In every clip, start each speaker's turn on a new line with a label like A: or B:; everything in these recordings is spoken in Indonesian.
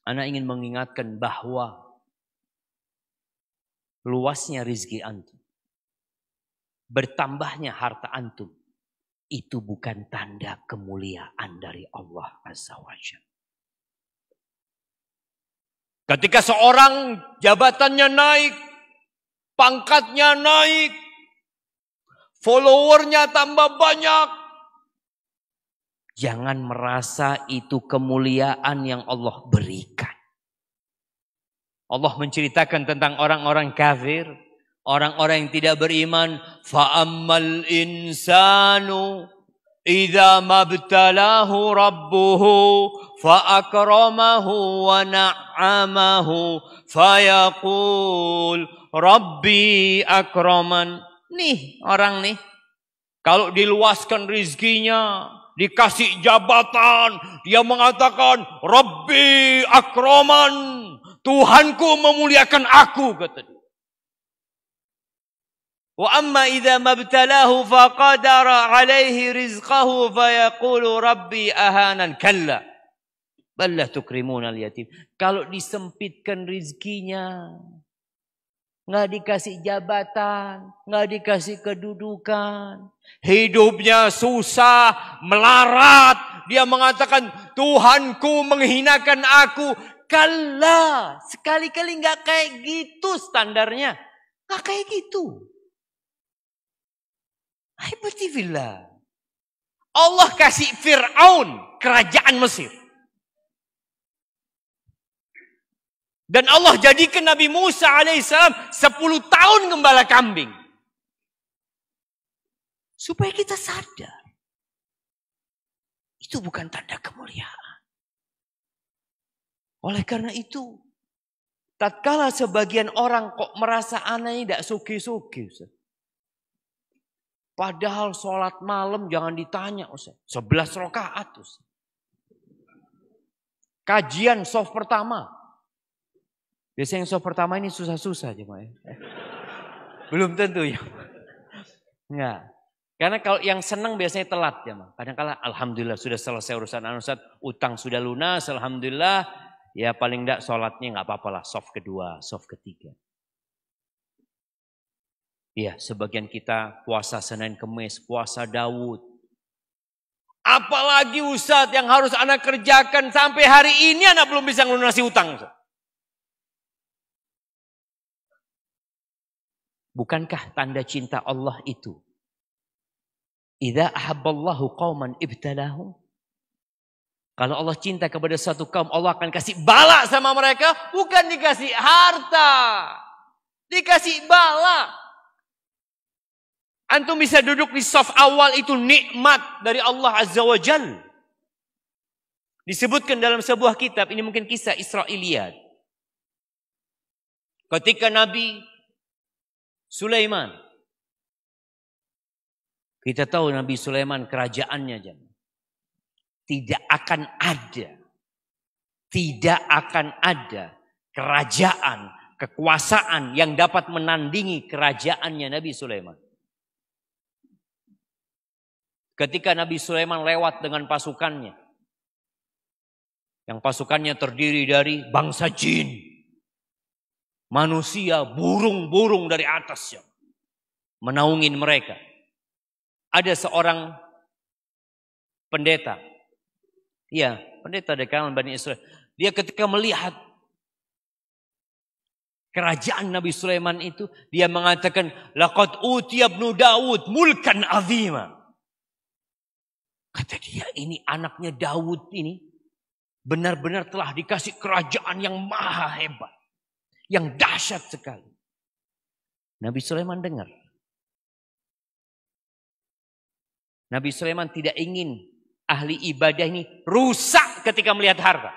A: Ana ingin mengingatkan bahwa luasnya rizki antum, bertambahnya harta antum, itu bukan tanda kemuliaan dari Allah Azza wa Jalla. Ketika seorang jabatannya naik, pangkatnya naik, followernya tambah banyak, jangan merasa itu kemuliaan yang Allah berikan. Allah menceritakan tentang orang-orang kafir, orang-orang yang tidak beriman. Fa'ammal insanu idza mabtalahu rabbuhu fa'akramahu wa na'amahu fayaqul rabbi akraman. Nih orang nih, kalau diluaskan rizkinya, dikasih jabatan, dia mengatakan rabbi akraman. Tuhanku memuliakan aku, kata dia. Wa amma idza mabtalahu faqadara alaihi rizqahu fayaqulu rabbi ahanan. Kalla bal la tukrimuna al-yatim. Kalau disempitkan rizkinya, nggak dikasih jabatan, nggak dikasih kedudukan, hidupnya susah, melarat, dia mengatakan Tuhanku menghinakan aku. Kalla, sekali-kali nggak kayak gitu standarnya, nggak kayak gitu. Aibatifillah. Allah kasih Fir'aun kerajaan Mesir. Dan Allah jadikan Nabi Musa alaihissalam 10 tahun gembala kambing. Supaya kita sadar. Itu bukan tanda kemuliaan. Oleh karena itu, tatkala sebagian orang kok merasa aneh tidak suki-suki. Padahal sholat malam jangan ditanya, Ustaz. 11 rakaat, Ustaz. Kajian soft pertama. Biasanya yang soft pertama ini susah-susah jemaah. Belum tentu ya. Enggak. Karena kalau yang senang biasanya telat jemaah. Kadang-kala alhamdulillah sudah selesai urusan Ustaz, utang sudah lunas, alhamdulillah. Ya paling enggak sholatnya enggak apa-apa lah, soft kedua, soft ketiga. Ya, sebagian kita puasa Senin Kemis, puasa Daud. Apalagi Ustaz yang harus anak kerjakan sampai hari ini anak belum bisa melunasi utang. Ustaz. Bukankah tanda cinta Allah itu? Idza ahabballahu qauman ibtalahum. Kalau Allah cinta kepada satu kaum, Allah akan kasih bala sama mereka, bukan dikasih harta. Dikasih bala. Antum bisa duduk di saf awal, itu nikmat dari Allah Azza wa Jalla. Disebutkan dalam sebuah kitab, ini mungkin kisah Israiliyat. Ketika Nabi Sulaiman, kita tahu Nabi Sulaiman kerajaannya jangan. Tidak akan ada kerajaan, kekuasaan yang dapat menandingi kerajaannya Nabi Sulaiman. Ketika Nabi Sulaiman lewat dengan pasukannya, yang pasukannya terdiri dari bangsa jin, manusia, burung-burung dari atasnya, menaungin mereka. Ada seorang pendeta. Ya, pendeta dari kalangan Bani Israel. Dia ketika melihat kerajaan Nabi Sulaiman itu, dia mengatakan, laqad utiya ibnu Daud mulkan azima. Kata dia, ini anaknya Daud ini benar-benar telah dikasih kerajaan yang maha hebat, yang dahsyat sekali. Nabi Sulaiman dengar. Nabi Sulaiman tidak ingin ahli ibadah ini rusak ketika melihat harta.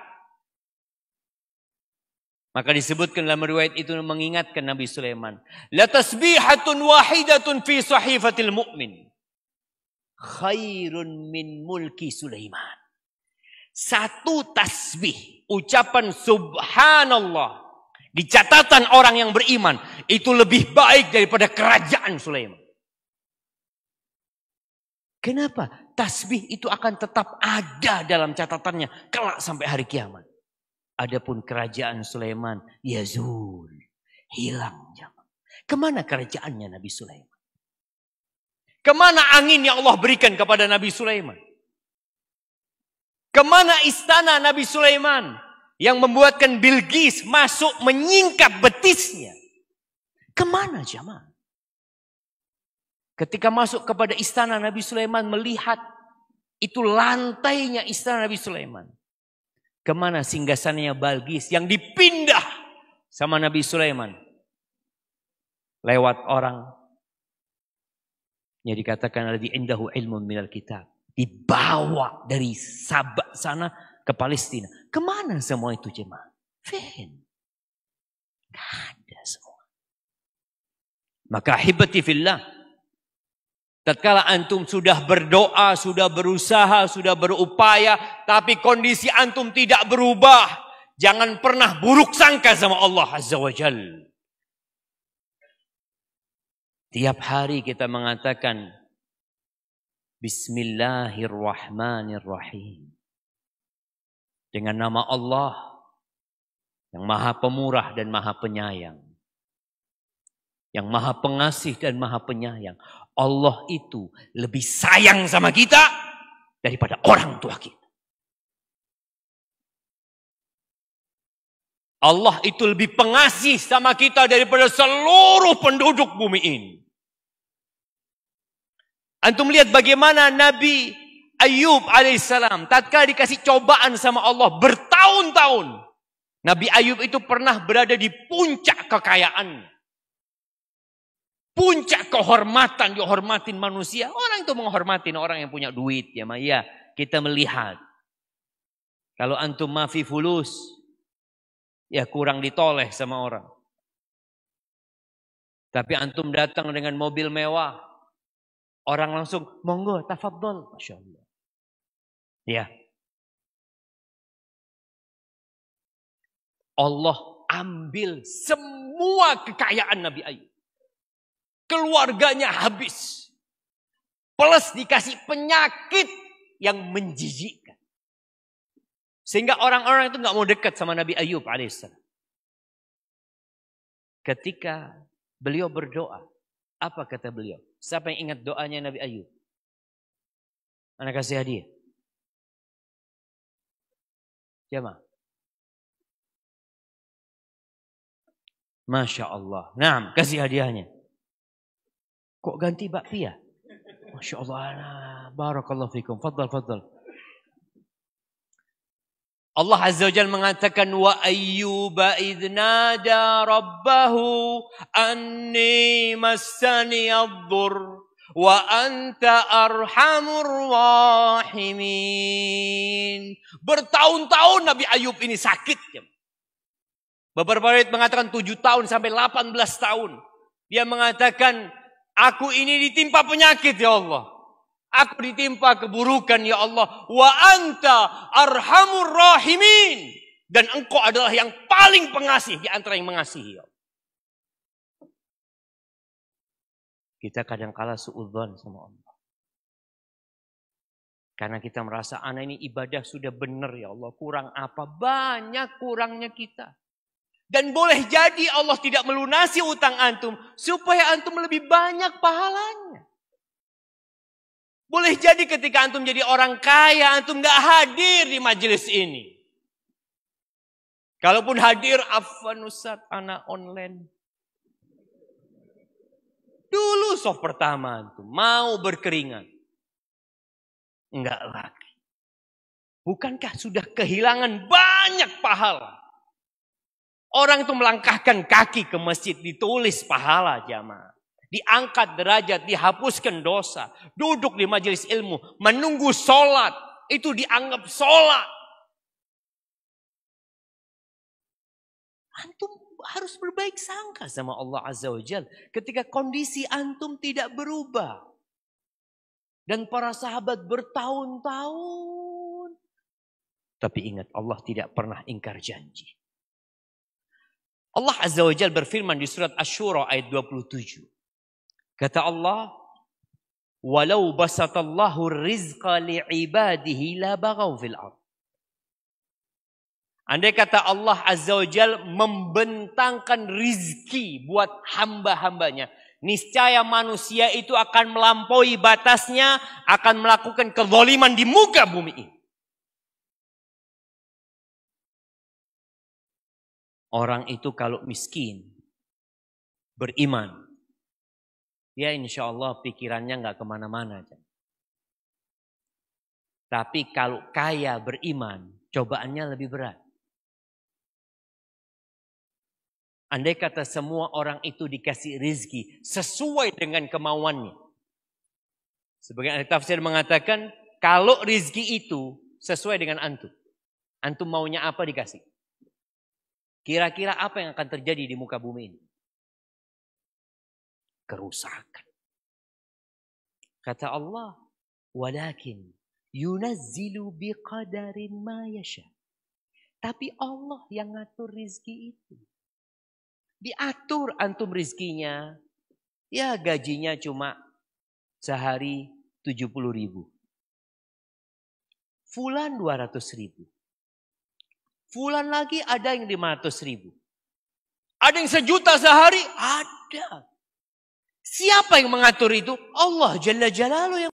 A: Maka disebutkan dalam riwayat itu mengingatkan Nabi Sulaiman. La tasbihatun wahidatun fi sahifatil mu'min. Khairun min mulki Sulaiman. Satu tasbih, ucapan subhanallah di catatan orang yang beriman itu lebih baik daripada kerajaan Sulaiman. Kenapa? Tasbih itu akan tetap ada dalam catatannya kelak sampai hari kiamat. Adapun kerajaan Sulaiman yazul, hilang. Kemana kerajaannya Nabi Sulaiman? Kemana angin yang Allah berikan kepada Nabi Sulaiman? Kemana istana Nabi Sulaiman yang membuatkan Bilqis masuk menyingkap betisnya? Kemana jamaah? Ketika masuk kepada istana Nabi Sulaiman, melihat itu lantainya istana Nabi Sulaiman. Kemana singgasananya Bilqis yang dipindah sama Nabi Sulaiman? Lewat orang yang dikatakan alladzi indahu ilmun minal kitab. Dibawa dari Sabak sana ke Palestina. Kemana semua itu jemaah? Fin. Gak ada semua. Maka hibati fillah. Tatkala antum sudah berdoa, sudah berusaha, sudah berupaya, tapi kondisi antum tidak berubah, jangan pernah buruk sangka sama Allah Azza wa Jalla. Tiap hari kita mengatakan Bismillahirrahmanirrahim. Dengan nama Allah yang Maha Pemurah dan Maha Penyayang. Yang Maha Pengasih dan Maha Penyayang. Allah itu lebih sayang sama kita daripada orang tua kita. Allah itu lebih pengasih sama kita daripada seluruh penduduk bumi ini. Antum lihat bagaimana Nabi Ayub alaihissalam tatkala dikasih cobaan sama Allah bertahun-tahun. Nabi Ayub itu pernah berada di puncak kekayaan. Puncak kehormatan, dihormatin manusia. Orang itu menghormatin orang yang punya duit. Ya, ya kita melihat. Kalau antum mafi fulus, ya kurang ditoleh sama orang. Tapi antum datang dengan mobil mewah. Orang langsung, monggo, tafadhol. Masya Allah. Ya. Allah ambil semua kekayaan Nabi Ayub. Keluarganya habis. Plus dikasih penyakit yang menjijikkan. Sehingga orang-orang itu gak mau dekat sama Nabi Ayub alaihissalam. Ketika beliau berdoa, apa kata beliau? Siapa yang ingat doanya Nabi Ayub? Anak kasih hadiah. Jamaah. Masya Allah. Nah, kasih hadiahnya. Kok ganti bakpia? Masya Allah. Nah, barakallahu fikum. Fadal, fadal. Allah Azza wa Jalla mengatakan wa ayyuba idnada rabbahu anni massani ad-dur wa anta arhamur rahimin. Bertahun-tahun Nabi Ayub ini sakit. Beberapa riwayat mengatakan 7 tahun sampai 18 tahun. Dia mengatakan, aku ini ditimpa penyakit ya Allah. Aku ditimpa keburukan ya Allah. Wa anta arhamur rahimin. Dan engkau adalah yang paling pengasih di antara yang mengasihi. Kita kadang-kala suudzon sama Allah. Karena kita merasa anak ini ibadah sudah benar ya Allah. Kurang apa? Banyak kurangnya kita. Dan boleh jadi Allah tidak melunasi utang antum. Supaya antum lebih banyak pahalanya. Boleh jadi ketika antum jadi orang kaya, antum gak hadir di majelis ini. Kalaupun hadir, afwan Ustaz, anak online. Dulu soft pertama antum, mau berkeringat. Enggak lagi. Bukankah sudah kehilangan banyak pahala? Orang itu melangkahkan kaki ke masjid, ditulis pahala jamaah. Diangkat derajat, dihapuskan dosa. Duduk di majelis ilmu, menunggu sholat. Itu dianggap sholat. Antum harus berbaik sangka sama Allah Azza wa Jalla. Ketika kondisi antum tidak berubah. Dan para sahabat bertahun-tahun. Tapi ingat, Allah tidak pernah ingkar janji. Allah Azza wa Jalla berfirman di surat Asy-Syura ayat 27. Kata Allah, walau basatallahu rizqa li'ibadihi la baghaw fil ardh. Andai kata Allah Azza wa Jal membentangkan rizki buat hamba-hambanya, niscaya manusia itu akan melampaui batasnya, akan melakukan kezaliman di muka bumi ini. Orang itu kalau miskin, beriman, ya insya Allah pikirannya nggak kemana-mana. Tapi kalau kaya beriman, cobaannya lebih berat. Andai kata semua orang itu dikasih rizki sesuai dengan kemauannya. Sebagian ahli tafsir mengatakan, kalau rizki itu sesuai dengan antum. Antum maunya apa dikasih. Kira-kira apa yang akan terjadi di muka bumi ini? Kerusakan. Kata Allah, walakin yunazzilu biqadarin ma yasha. Tapi Allah yang ngatur rizki itu. Diatur antum rizkinya. Ya gajinya cuma sehari 70.000. Fulan 200.000. Fulan lagi ada yang 500.000. Ada yang 1 juta sehari? Ada. Siapa yang mengatur itu? Allah Jalla Jalaluhu yang